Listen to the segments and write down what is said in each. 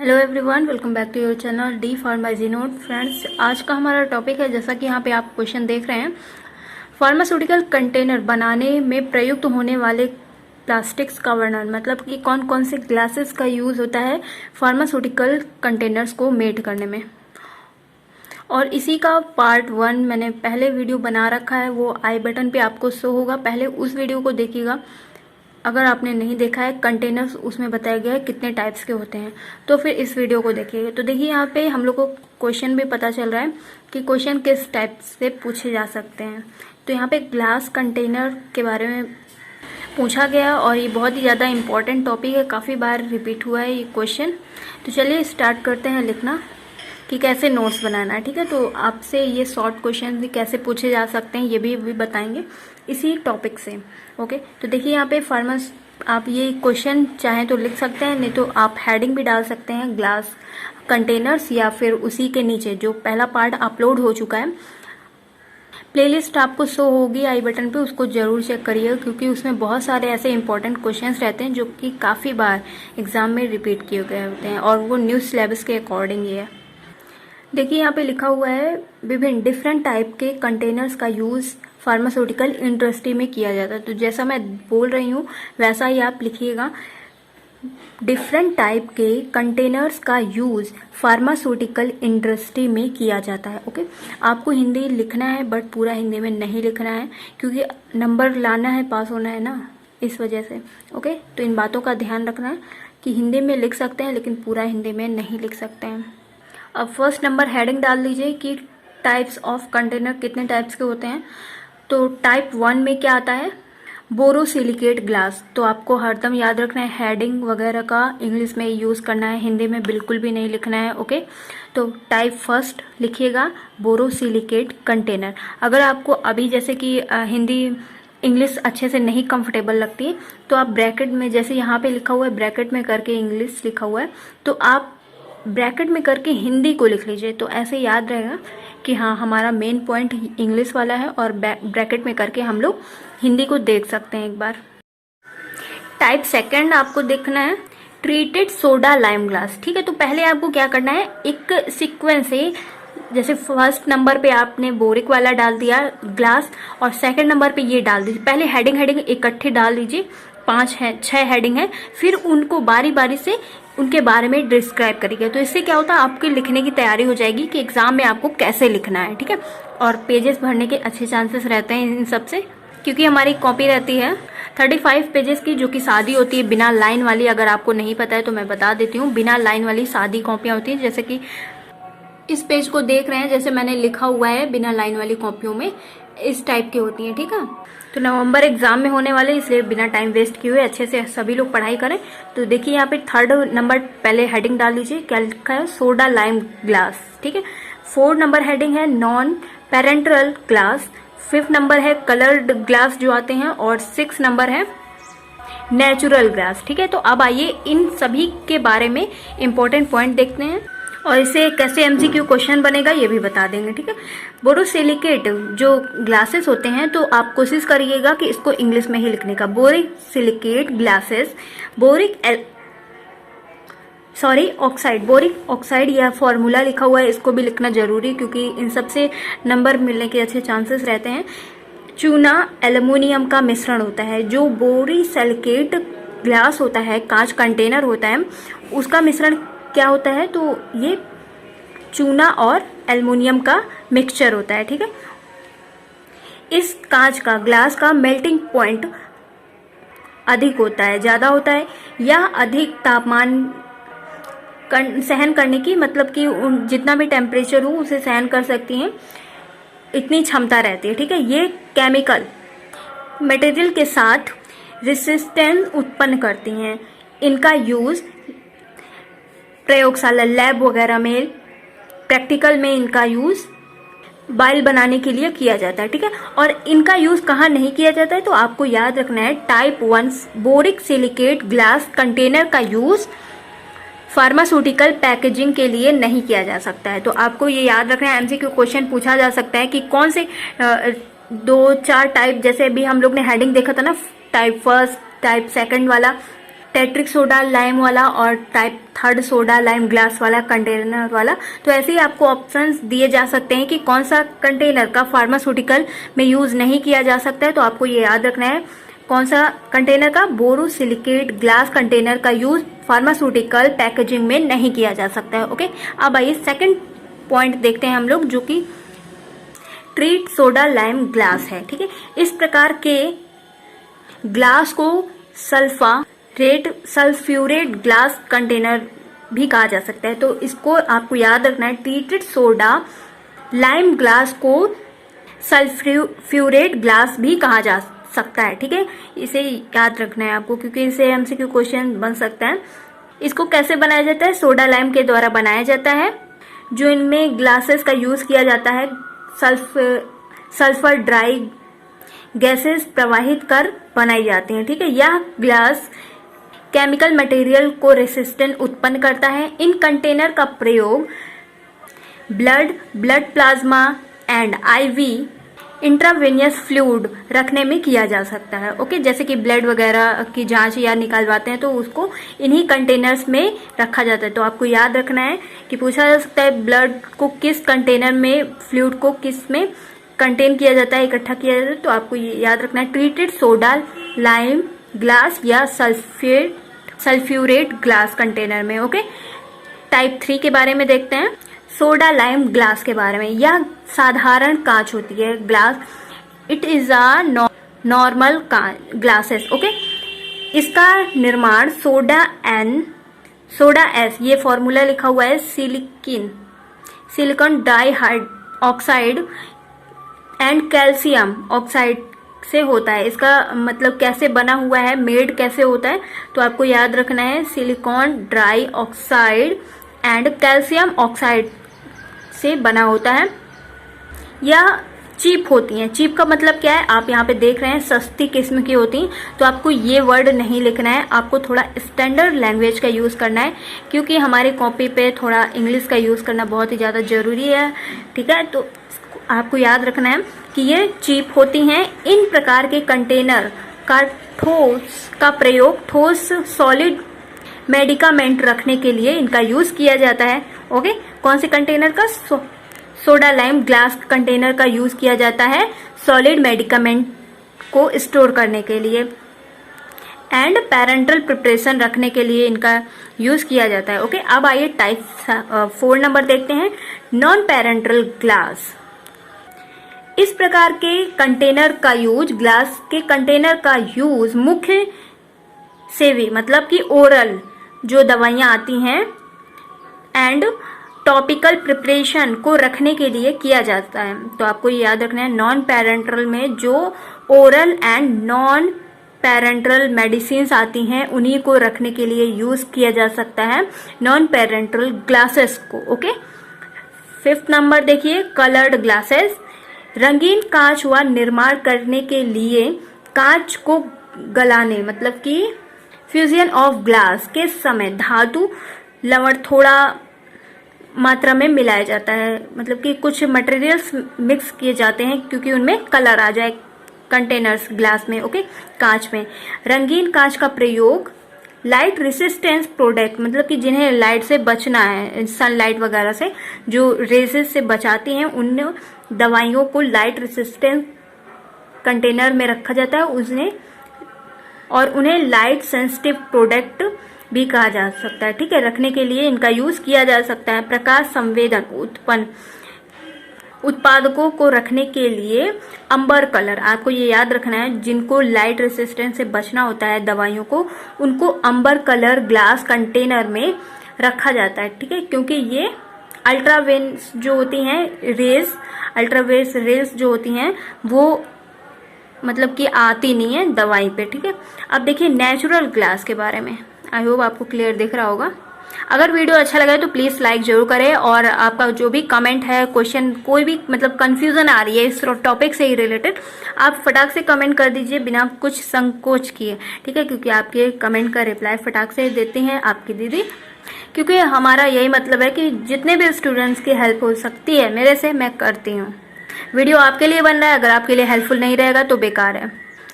Hello everyone, welcome back to your channel D pharmacy note. Friends, आज का हमारा topic है, जैसा कि यहाँ पे आप क्वेश्चन देख रहे हैं, फार्मास्यूटिकल कंटेनर बनाने में प्रयुक्त होने वाले प्लास्टिक्स का वर्णन। मतलब कि कौन कौन से ग्लासेस का यूज़ होता है फार्मास्यूटिकल कंटेनर्स को मेड करने में। और इसी का पार्ट 1 मैंने पहले वीडियो बना रखा है, वो आई बटन पे आपको शो होगा, पहले उस वीडियो को देखिएगा अगर आपने नहीं देखा है। कंटेनर्स उसमें बताया गया है कितने टाइप्स के होते हैं, तो फिर इस वीडियो को देखिएगा। तो देखिए, यहाँ पे हम लोग को क्वेश्चन भी पता चल रहा है कि क्वेश्चन किस टाइप से पूछे जा सकते हैं। तो यहाँ पे ग्लास कंटेनर के बारे में पूछा गया और ये बहुत ही ज़्यादा इम्पोर्टेंट टॉपिक है, काफ़ी बार रिपीट हुआ है ये क्वेश्चन। तो चलिए स्टार्ट करते हैं लिखना कि कैसे नोट्स बनाना है। ठीक है, तो आपसे ये शॉर्ट क्वेश्चन भी कैसे पूछे जा सकते हैं ये भी बताएंगे इसी टॉपिक से। ओके, तो देखिए यहाँ पे आप ये क्वेश्चन चाहें तो लिख सकते हैं, नहीं तो आप हेडिंग भी डाल सकते हैं ग्लास कंटेनर्स, या फिर उसी के नीचे जो पहला पार्ट अपलोड हो चुका है प्लेलिस्ट आपको शो होगी आई बटन पे, उसको जरूर चेक करिएगा, क्योंकि उसमें बहुत सारे ऐसे इंपॉर्टेंट क्वेश्चंस रहते हैं जो कि काफ़ी बार एग्जाम में रिपीट किए गए होते हैं, और वो न्यू सिलेबस के अकॉर्डिंग ही है। देखिए यहाँ पे लिखा हुआ है विभिन्न डिफरेंट टाइप के कंटेनर्स का यूज़ फार्मास्यूटिकल इंडस्ट्री में किया जाता है। तो जैसा मैं बोल रही हूँ वैसा ही आप लिखिएगा, डिफरेंट टाइप के कंटेनर्स का यूज़ फार्मास्यूटिकल इंडस्ट्री में किया जाता है। ओके, आपको हिंदी लिखना है बट पूरा हिंदी में नहीं लिखना है, क्योंकि नंबर लाना है, पास होना है ना, इस वजह से। ओके, तो इन बातों का ध्यान रखना है कि हिंदी में लिख सकते हैं लेकिन पूरा हिंदी में नहीं लिख सकते हैं। अब फर्स्ट नंबर हेडिंग डाल दीजिए कि टाइप्स ऑफ कंटेनर कितने टाइप्स के होते हैं। तो टाइप 1 में क्या आता है, बोरोसिलिकेट ग्लास। तो आपको हरदम याद रखना है, हेडिंग वगैरह का इंग्लिश में यूज़ करना है, हिंदी में बिल्कुल भी नहीं लिखना है। ओके, तो टाइप फर्स्ट लिखिएगा बोरोसिलिकेट कंटेनर। अगर आपको अभी जैसे कि हिंदी इंग्लिश अच्छे से नहीं कंफर्टेबल लगती है तो आप ब्रैकेट में, जैसे यहाँ पे लिखा हुआ है ब्रैकेट में करके इंग्लिश लिखा हुआ है, तो आप ब्रैकेट में करके हिंदी को लिख लीजिए, तो ऐसे याद रहेगा कि हाँ हमारा मेन पॉइंट इंग्लिश वाला है, और ब्रैकेट में करके हम लोग हिंदी को देख सकते हैं एक बार। टाइप सेकंड आपको देखना है ट्रीटेड सोडा लाइम ग्लास। ठीक है, तो पहले आपको क्या करना है, एक सीक्वेंस से, जैसे फर्स्ट नंबर पे आपने बोरिक वाला डाल दिया ग्लास, और सेकंड नंबर पे ये डाल दीजिए। पहले हेडिंग इकट्ठे डाल दीजिए, 6 हेडिंग है, फिर उनको बारी बारी से उनके बारे में डिस्क्राइब करिए। तो इससे क्या होता है, आपके लिखने की तैयारी हो जाएगी कि एग्जाम में आपको कैसे लिखना है। ठीक है, और पेजेस भरने के अच्छे चांसेस रहते हैं इन सब से, क्योंकि हमारी कॉपी रहती है 35 पेजेस की, जो कि सादी होती है बिना लाइन वाली। अगर आपको नहीं पता है तो मैं बता देती हूँ, बिना लाइन वाली सादी कॉपियाँ होती हैं, जैसे कि इस पेज को देख रहे हैं, जैसे मैंने लिखा हुआ है बिना लाइन वाली कॉपियों में इस टाइप की होती है। ठीक है, तो नवंबर एग्जाम में होने वाले, इसलिए बिना टाइम वेस्ट किए हुए अच्छे से सभी लोग पढ़ाई करें। तो देखिए यहाँ पे थर्ड नंबर पहले हेडिंग डाल दीजिए, क्या लिखा है, सोडा लाइम ग्लास। ठीक है, 4 नंबर हेडिंग है non parental glass, 5th number है कलर्ड ग्लास जो आते हैं, और 6 नंबर है नेचुरल ग्लास। ठीक है, तो अब आइए इन सभी के बारे में इंपॉर्टेंट पॉइंट देखते हैं, और इसे कैसे एमसीक्यू क्वेश्चन बनेगा ये भी बता देंगे। ठीक है, बोरोसिलिकेट जो ग्लासेस होते हैं, तो आप कोशिश करिएगा कि इसको इंग्लिश में ही लिखने का, बोरिक ग्लासेस, बोरिक ऑक्साइड या फॉर्मूला लिखा हुआ है, इसको भी लिखना जरूरी, क्योंकि इन सबसे नंबर मिलने के अच्छे चांसेस रहते हैं। चूना एल्युमिनियम का मिश्रण होता है, जो बोरोसिलिकेट ग्लास होता है, कांच कंटेनर होता है, उसका मिश्रण क्या होता है, तो ये चूना और एल्युमिनियम का मिक्सचर होता है। ठीक है, इस कांच का, ग्लास का मेल्टिंग पॉइंट अधिक होता है, ज्यादा होता है, या अधिक तापमान सहन करने की, मतलब कि जितना भी टेम्परेचर हो उसे सहन कर सकती हैं, इतनी क्षमता रहती है। ठीक है, ये केमिकल मटेरियल के साथ रेसिस्टेंस उत्पन्न करती हैं। इनका यूज प्रयोगशाला, लैब वगैरह में, प्रैक्टिकल में इनका यूज बाइल बनाने के लिए किया जाता है। ठीक है, और इनका यूज कहाँ नहीं किया जाता है, तो आपको याद रखना है type 1 boric silicate glass container का यूज फार्मास्यूटिकल पैकेजिंग के लिए नहीं किया जा सकता है। तो आपको ये याद रखना है, एमसीक्यू क्वेश्चन पूछा जा सकता है कि कौन से 2-4 टाइप, जैसे अभी हम लोग ने हेडिंग देखा था ना, टाइप फर्स्ट, टाइप सेकंड वाला, टेट्रिक सोडा लाइम वाला और टाइप 3 सोडा लाइम ग्लास वाला कंटेनर वाला। तो ऐसे ही आपको ऑप्शंस दिए जा सकते हैं कि कौन सा कंटेनर का फार्मास्यूटिकल में यूज नहीं किया जा सकता है। तो आपको ये याद रखना है कौन सा कंटेनर का, बोरोसिलिकेट ग्लास कंटेनर का यूज फार्मास्यूटिकल पैकेजिंग में नहीं किया जा सकता है। ओके, अब आइए सेकंड पॉइंट देखते हैं हम लोग, जो कि ट्रीट सोडा लाइम ग्लास है। ठीक है, इस प्रकार के ग्लास को सल्फ्यूरेट ग्लास कंटेनर भी कहा जा सकता है। तो इसको आपको याद रखना है, ट्रीटेड सोडा लाइम ग्लास को सल्फ्यूरेट ग्लास भी कहा जा सकता है। ठीक है, इसे याद रखना है आपको, क्योंकि इसे एमसीक्यू क्वेश्चन बन सकता है। इसको कैसे बनाया जाता है? सोडा लाइम के द्वारा बनाया जाता है। जो इनमें ग्लासेस का यूज किया जाता है, सल्फर ड्राई गैसेस प्रवाहित कर बनाई जाती हैं। ठीक है, यह ग्लास केमिकल मटेरियल को रेसिस्टेंट उत्पन्न करता है। इन कंटेनर का प्रयोग blood plasma and IV intravenous fluid रखने में किया जा सकता है। ओके, जैसे कि ब्लड वगैरह की जांच या निकालवाते हैं तो उसको इन्हीं कंटेनर्स में रखा जाता है। तो आपको याद रखना है कि पूछा जा सकता है ब्लड को किस कंटेनर में, फ्लूइड को किस में कंटेन किया जाता है, इकट्ठा किया जाता है। तो आपको ये याद रखना है, ट्रीटेड सोडा लाइम ग्लास या सल्फ्यूरेट ग्लास कंटेनर में। ओके, टाइप 3 के बारे में देखते हैं, सोडा लाइम ग्लास के बारे में। यह साधारण कांच होती है glass, it is a normal glasses. Okay, इसका निर्माण सोडा एस, ये फॉर्मूला लिखा हुआ है, silicon dioxide and calcium oxide से होता है। इसका मतलब कैसे बना हुआ है, मेड कैसे होता है, तो आपको याद रखना है silicon dioxide and calcium oxide से बना होता है। यह चीप होती हैं। चीप का मतलब क्या है, आप यहाँ पे देख रहे हैं सस्ती किस्म की होती हैं। तो आपको ये वर्ड नहीं लिखना है, आपको थोड़ा स्टैंडर्ड लैंग्वेज का यूज करना है, क्योंकि हमारी कॉपी पे थोड़ा इंग्लिश का यूज करना बहुत ही ज्यादा जरूरी है। ठीक है, तो आपको याद रखना है कि ये चीप होती हैं। इन प्रकार के कंटेनर का प्रयोग ठोस सॉलिड मेडिकामेंट रखने के लिए इनका यूज किया जाता है। ओके, कौन से कंटेनर का? सोडा लाइम ग्लास कंटेनर का यूज किया जाता है सॉलिड मेडिकामेंट को स्टोर करने के लिए एंड पैरेंटल प्रिपरेशन रखने के लिए इनका यूज किया जाता है। ओके, अब आइए टाइप 4 नंबर देखते हैं, नॉन पैरेंटल ग्लास। इस प्रकार के कंटेनर का यूज, ग्लास के कंटेनर का यूज मुख्य सेवी मतलब कि ओरल जो दवाइयां आती हैं एंड टॉपिकल प्रिपरेशन को रखने के लिए किया जाता है। तो आपको ये याद रखना है, नॉन पैरेंटल में जो oral and non parental medicine आती हैं उन्हीं को रखने के लिए यूज किया जा सकता है नॉन पैरेंटल ग्लासेस को। ओके, 5th नंबर देखिए, कलर्ड ग्लासेस। रंगीन कांच व निर्माण करने के लिए कांच को गलाने मतलब कि फ्यूजन ऑफ ग्लास के समय धातु लवण थोड़ा मात्रा में मिलाया जाता है, मतलब कि कुछ मटेरियल्स मिक्स किए जाते हैं क्योंकि उनमें कलर आ जाए कंटेनर्स ग्लास में। ओके, कांच में रंगीन कांच का प्रयोग लाइट रेसिस्टेंस प्रोडक्ट मतलब कि जिन्हें लाइट से बचना है, सनलाइट वगैरह से जो रेजेस से बचाती हैं, उन दवाइयों को लाइट रेसिस्टेंस कंटेनर में रखा जाता है उन्हें लाइट सेंसिटिव प्रोडक्ट भी कहा जा सकता है। ठीक है, रखने के लिए इनका यूज किया जा सकता है। प्रकाश संवेदन उत्पादकों को रखने के लिए अंबर कलर, आपको ये याद रखना है, जिनको लाइट रेसिस्टेंस से बचना होता है दवाइयों को, उनको अंबर कलर ग्लास कंटेनर में रखा जाता है। ठीक है, क्योंकि ये अल्ट्रावेस जो होती हैं अल्ट्रावेस रेस जो होती हैं वो मतलब कि आती नहीं है दवाई पे। ठीक है, अब देखिए नेचुरल ग्लास के बारे में। आई होप आपको क्लियर दिख रहा होगा। अगर वीडियो अच्छा लगा तो प्लीज लाइक जरूर करें, और आपका जो भी कमेंट है, क्वेश्चन, कोई भी मतलब कंफ्यूजन आ रही है इस टॉपिक से ही रिलेटेड, आप फटाक से कमेंट कर दीजिए बिना कुछ संकोच किए। ठीक है, क्योंकि आपके कमेंट का रिप्लाई फटाक से देती हैं आपकी दीदी, क्योंकि हमारा यही मतलब है कि जितने भी स्टूडेंट्स की हेल्प हो सकती है मेरे से, मैं करती हूँ। वीडियो आपके लिए बन रहा है, अगर आपके लिए हेल्पफुल नहीं रहेगा तो बेकार है।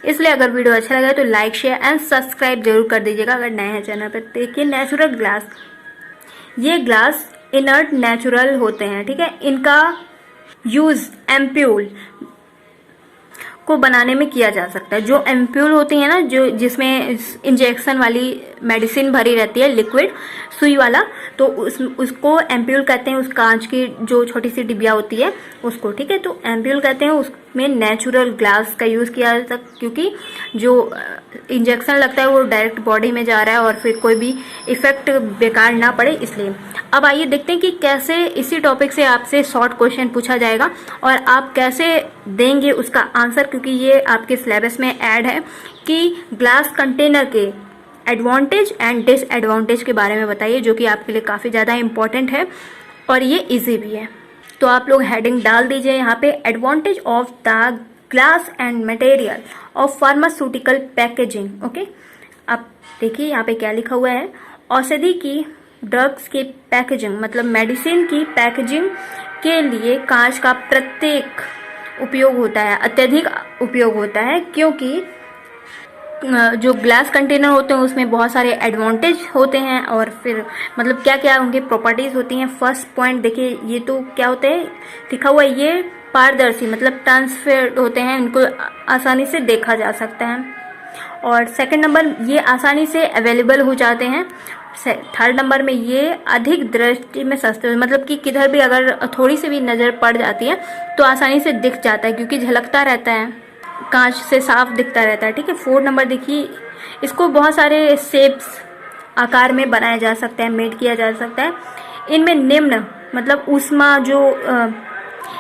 इसलिए अगर वीडियो अच्छा लगा तो लाइक शेयर एंड सब्सक्राइब जरूर कर दीजिएगा अगर नए हैं चैनल पर। देखिए नेचुरल ग्लास, ये ग्लास इनर्ट नेचुरल होते हैं, ठीक है। इनका यूज एम्प्यूल को बनाने में किया जा सकता है। जो एम्प्यूल होती है ना, जो जिसमें इंजेक्शन वाली मेडिसिन भरी रहती है, लिक्विड सुई वाला, तो उसको एम्प्यूल कहते हैं। उस कांच की जो छोटी सी डिबिया होती है उसको, ठीक है, तो एम्प्यूल कहते हैं। उसमें नेचुरल ग्लास का यूज़ किया जाता है क्योंकि जो इंजेक्शन लगता है वो डायरेक्ट बॉडी में जा रहा है और फिर कोई भी इफेक्ट बेकार ना पड़े, इसलिए। अब आइए देखते हैं कि कैसे इसी टॉपिक से आपसे शॉर्ट क्वेश्चन पूछा जाएगा और आप कैसे देंगे उसका आंसर, क्योंकि ये आपके सिलेबस में ऐड है कि ग्लास कंटेनर के एडवांटेज एंड डिसएडवांटेज के बारे में बताइए, जो कि आपके लिए काफ़ी ज़्यादा इम्पोर्टेंट है और ये इजी भी है। तो आप लोग हेडिंग डाल दीजिए यहाँ पे, advantage of the glass and material of pharmaceutical packaging. Okay, आप देखिए यहाँ पे क्या लिखा हुआ है, औषधि की ड्रग्स की पैकेजिंग, मतलब मेडिसिन की पैकेजिंग के लिए कांच का प्रत्येक उपयोग होता है, अत्यधिक उपयोग होता है, क्योंकि जो ग्लास कंटेनर होते हैं उसमें बहुत सारे एडवांटेज होते हैं और फिर मतलब क्या क्या उनकी प्रॉपर्टीज होती हैं। फर्स्ट पॉइंट देखिए, ये तो क्या होते हैं लिखा हुआ है, ये पारदर्शी मतलब ट्रांसफर होते हैं, इनको आसानी से देखा जा सकता है। और सेकंड नंबर, ये आसानी से अवेलेबल हो जाते हैं। थर्ड नंबर में, ये अधिक दृष्टि में सस्ते, मतलब कि किधर भी अगर थोड़ी सी भी नज़र पड़ जाती है तो आसानी से दिख जाता है क्योंकि झलकता रहता है, कांच से साफ दिखता रहता है, ठीक है। फोर्थ नंबर देखिए, इसको बहुत सारे शेप्स आकार में बनाया जा सकता है, मेड किया जा सकता है। इनमें निम्न मतलब ऊष्मा जो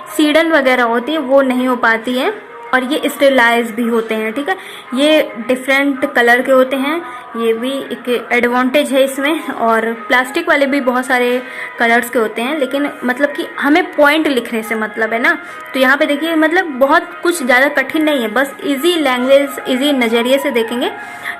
सीडन वगैरह होती है वो नहीं हो पाती है और ये स्टेरिलाइज भी होते हैं, ठीक है। ये डिफरेंट कलर के होते हैं, ये भी एक एडवांटेज है इसमें। और प्लास्टिक वाले भी बहुत सारे कलर्स के होते हैं, लेकिन मतलब कि हमें पॉइंट लिखने से मतलब है ना। तो यहाँ पे देखिए मतलब बहुत कुछ ज़्यादा कठिन नहीं है, बस इजी लैंग्वेज, इजी नज़रिए से देखेंगे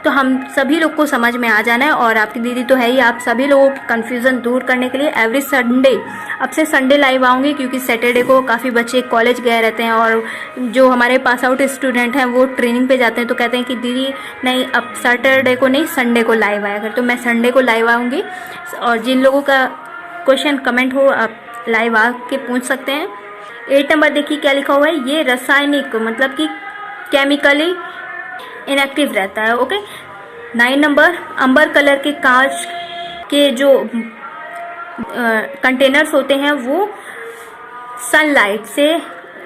तो हम सभी लोग को समझ में आ जाना है। और आपकी दीदी तो है ही, आप सभी लोगों की कन्फ्यूज़न दूर करने के लिए एवरी संडे, अब से संडे लाइव आऊँगी, क्योंकि सैटरडे को काफ़ी बच्चे कॉलेज गए रहते हैं और जो हमारे पास आउट स्टूडेंट हैं वो ट्रेनिंग पे जाते हैं, तो कहते हैं कि दीदी नहीं अब सैटरडे को नहीं संडे को लाइव आया कर। तो मैं संडे को लाइव आऊँगी और जिन लोगों का क्वेश्चन कमेंट हो आप लाइव आके पूछ सकते हैं। 8 नंबर देखिए क्या लिखा हुआ है, ये रासायनिक मतलब कि केमिकली इनएक्टिव रहता है। ओके। 9 नंबर, अंबर कलर के कांच के जो कंटेनर्स होते हैं वो सनलाइट से,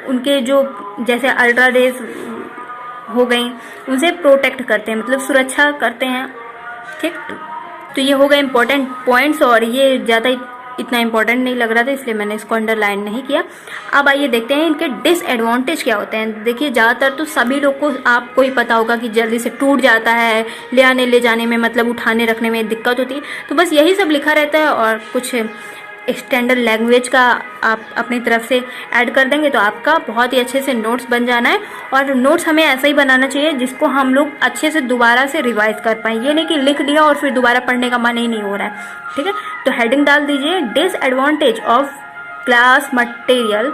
उनके जो जैसे अल्ट्रा रेज हो गई, उनसे प्रोटेक्ट करते हैं, मतलब सुरक्षा करते हैं, ठीक। तो ये हो गए इंपॉर्टेंट पॉइंट्स और ये ज़्यादा इतना इंपॉर्टेंट नहीं लग रहा था इसलिए मैंने इसको अंडरलाइन नहीं किया। अब आइए देखते हैं इनके डिसएडवांटेज क्या होते हैं। देखिए ज़्यादातर तो सभी लोग को, आपको ही पता होगा कि जल्दी से टूट जाता है, ले आने ले जाने में मतलब उठाने रखने में दिक्कत होती है, तो बस यही सब लिखा रहता है और कुछ स्टैंडर्ड लैंग्वेज का आप अपनी तरफ से ऐड कर देंगे तो आपका बहुत ही अच्छे से नोट्स बन जाना है। और नोट्स हमें ऐसा ही बनाना चाहिए जिसको हम लोग अच्छे से दोबारा से रिवाइज कर पाएँ, ये नहीं कि लिख लिया और फिर दोबारा पढ़ने का मन ही नहीं हो रहा है, ठीक है। तो हेडिंग डाल दीजिए, disadvantage of glass material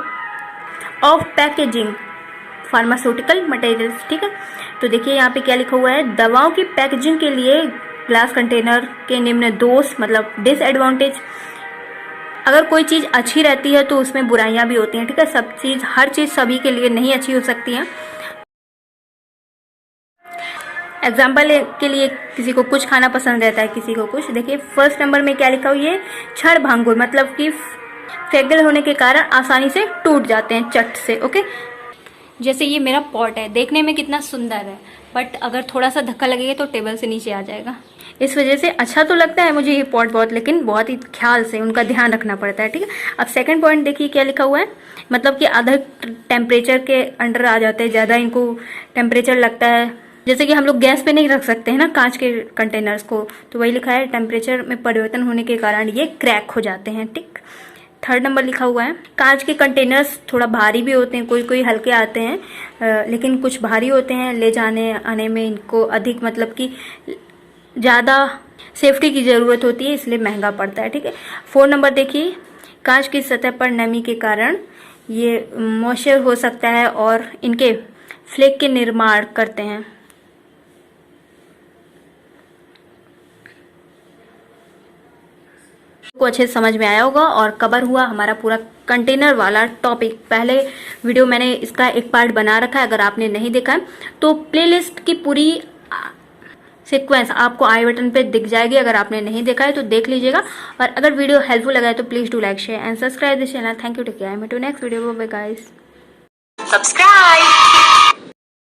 of packaging pharmaceutical materials, ठीक है। तो देखिए यहाँ पे क्या लिखा हुआ है, दवाओं की पैकेजिंग के लिए ग्लास कंटेनर के निम्न दोष मतलब डिसएडवांटेज। अगर कोई चीज़ अच्छी रहती है तो उसमें बुराइयां भी होती हैं, ठीक है। सब चीज़, हर चीज़ सभी के लिए नहीं अच्छी हो सकती है। एग्जाम्पल के लिए किसी को कुछ खाना पसंद रहता है, किसी को कुछ। देखिए फर्स्ट नंबर में क्या लिखा हुआ है, क्षण भंगुर मतलब कि फ्रेगल होने के कारण आसानी से टूट जाते हैं चट से। ओके, जैसे ये मेरा पॉट है, देखने में कितना सुंदर है, बट अगर थोड़ा सा धक्का लगेगा तो टेबल से नीचे आ जाएगा। इस वजह से अच्छा तो लगता है मुझे ये पॉट बहुत, लेकिन बहुत ही ख्याल से उनका ध्यान रखना पड़ता है, ठीक है। अब सेकंड पॉइंट देखिए क्या लिखा हुआ है, मतलब कि अधिक टेम्परेचर के अंडर आ जाते हैं, ज़्यादा इनको टेम्परेचर लगता है। जैसे कि हम लोग गैस पे नहीं रख सकते हैं ना कांच के कंटेनर्स को, तो वही लिखा है, टेम्परेचर में परिवर्तन होने के कारण ये क्रैक हो जाते हैं, ठीक। थर्ड नंबर लिखा हुआ है, कांच के कंटेनर्स थोड़ा भारी भी होते हैं, कोई कोई हल्के आते हैं लेकिन कुछ भारी होते हैं, ले जाने आने में इनको अधिक मतलब कि ज़्यादा सेफ्टी की ज़रूरत होती है, इसलिए महंगा पड़ता है, ठीक है। 4 नंबर देखिए, कांच की सतह पर नमी के कारण ये मॉइस्चर हो सकता है और इनके फ्लेक के निर्माण करते हैं, को अच्छे से समझ में आया होगा और कवर हुआ हमारा पूरा कंटेनर वाला टॉपिक। पहले वीडियो मैंने इसका एक पार्ट बना रखा है, अगर आपने नहीं देखा है तो प्लेलिस्ट की पूरी सीक्वेंस आपको आई बटन पे दिख जाएगी। अगर आपने नहीं देखा है तो देख लीजिएगा, और अगर वीडियो हेल्पफुल लगा है तो please do like share and subscribe this channel. Thank you, take care, I am to next video, bye guys, subscribe.